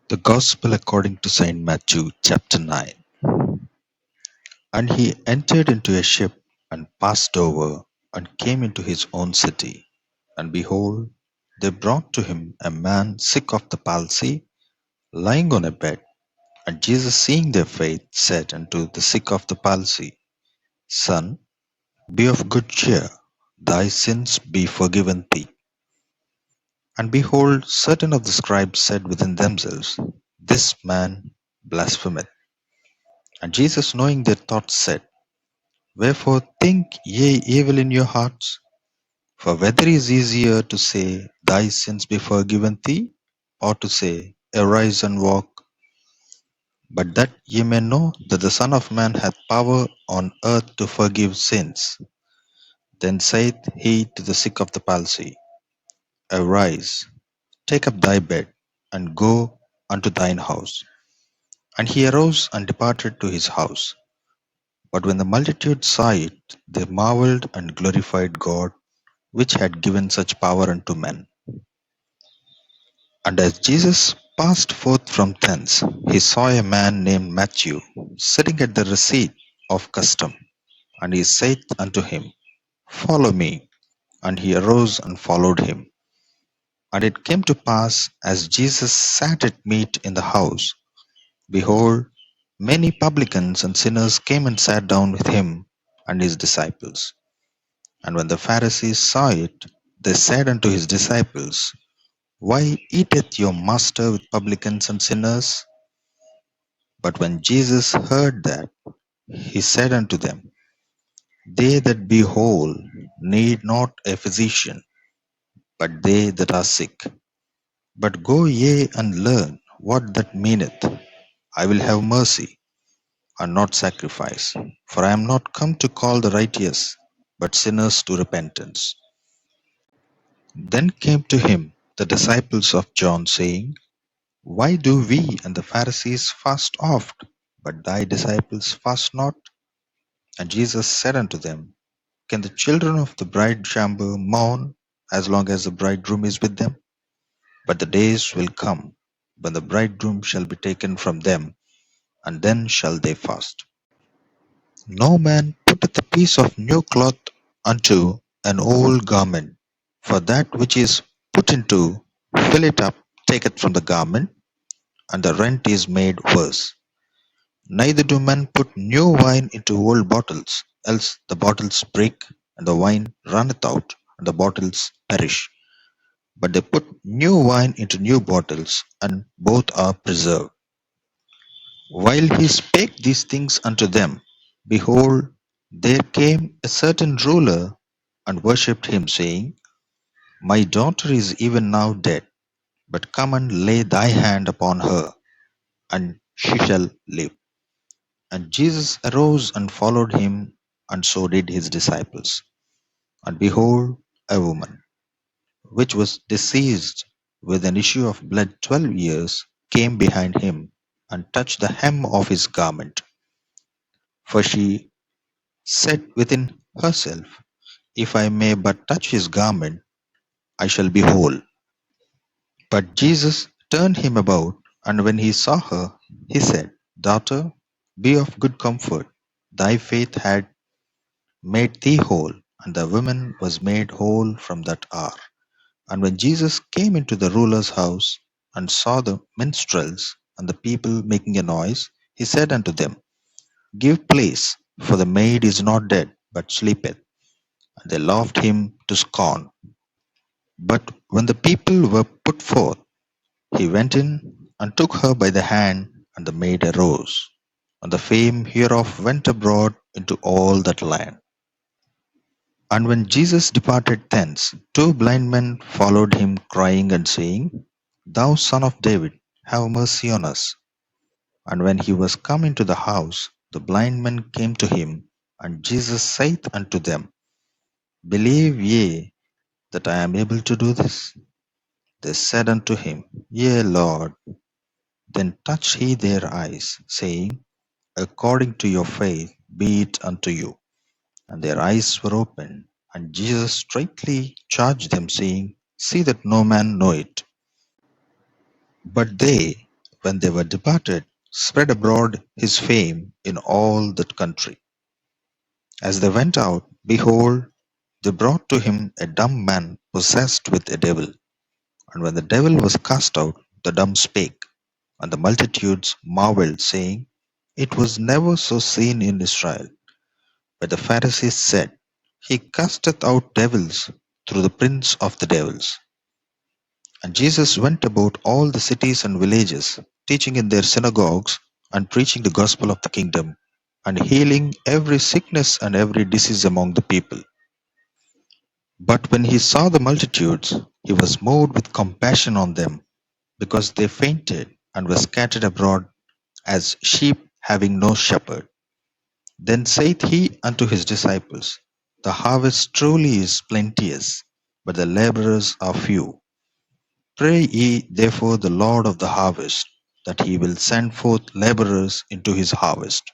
The Gospel according to Saint Matthew, chapter 9. And he entered into a ship, and passed over, and came into his own city. And behold, they brought to him a man sick of the palsy, lying on a bed. And Jesus, seeing their faith, said unto the sick of the palsy, Son, be of good cheer, thy sins be forgiven thee. And behold, certain of the scribes said within themselves, This man blasphemeth. And Jesus, knowing their thoughts, said, Wherefore think ye evil in your hearts? For whether is easier to say, Thy sins be forgiven thee, or to say, Arise and walk? But that ye may know that the Son of Man hath power on earth to forgive sins. Then saith he to the sick of the palsy, Arise, take up thy bed, and go unto thine house. And he arose and departed to his house. But when the multitude saw it, they marveled and glorified God, which had given such power unto men. And as Jesus passed forth from thence, he saw a man named Matthew sitting at the receipt of custom. And he saith unto him, Follow me. And he arose and followed him. And it came to pass, as Jesus sat at meat in the house, behold, many publicans and sinners came and sat down with him and his disciples. And when the Pharisees saw it, they said unto his disciples, Why eateth your master with publicans and sinners? But when Jesus heard that, he said unto them, They that be whole need not a physician, but they that are sick. But go ye and learn what that meaneth. I will have mercy, and not sacrifice. For I am not come to call the righteous, but sinners to repentance. Then came to him the disciples of John, saying, Why do we and the Pharisees fast oft, but thy disciples fast not? And Jesus said unto them, Can the children of the bride chamber mourn as long as the bridegroom is with them? But the days will come when the bridegroom shall be taken from them, and then shall they fast. No man putteth a piece of new cloth unto an old garment, for that which is put into fill it up taketh from the garment, and the rent is made worse. Neither do men put new wine into old bottles, else the bottles break, and the wine runneth out, and the bottles perish. But they put new wine into new bottles, and both are preserved. While he spake these things unto them, behold, there came a certain ruler, and worshipped him, saying, My daughter is even now dead, but come and lay thy hand upon her, and she shall live. And Jesus arose and followed him, and so did his disciples. And behold, a woman, which was diseased with an issue of blood 12 years, came behind him, and touched the hem of his garment. For she said within herself, If I may but touch his garment, I shall be whole. But Jesus turned him about, and when he saw her, he said, Daughter, be of good comfort, thy faith had made thee whole. And the woman was made whole from that hour. And when Jesus came into the ruler's house, and saw the minstrels and the people making a noise, he said unto them, Give place, for the maid is not dead, but sleepeth. And they laughed him to scorn. But when the people were put forth, he went in, and took her by the hand, and the maid arose. And the fame hereof went abroad into all that land. And when Jesus departed thence, two blind men followed him, crying and saying, Thou son of David, have mercy on us. And when he was come into the house, the blind men came to him, and Jesus saith unto them, Believe ye that I am able to do this? They said unto him, Yea, Lord. Then touched he their eyes, saying, According to your faith be it unto you. And their eyes were opened. And Jesus straitly charged them, saying, See that no man know it. But they, when they were departed, spread abroad his fame in all that country. As they went out, behold, they brought to him a dumb man possessed with a devil. And when the devil was cast out, the dumb spake, and the multitudes marveled, saying, it was never so seen in Israel. But the Pharisees said, he casteth out devils through the prince of the devils. And Jesus went about all the cities and villages, teaching in their synagogues, and preaching the gospel of the kingdom, and healing every sickness and every disease among the people. But when he saw the multitudes, he was moved with compassion on them, because they fainted and were scattered abroad as sheep having no shepherd. Then saith he unto his disciples, the harvest truly is plenteous, but the laborers are few. Pray ye therefore the Lord of the harvest, that he will send forth laborers into his harvest.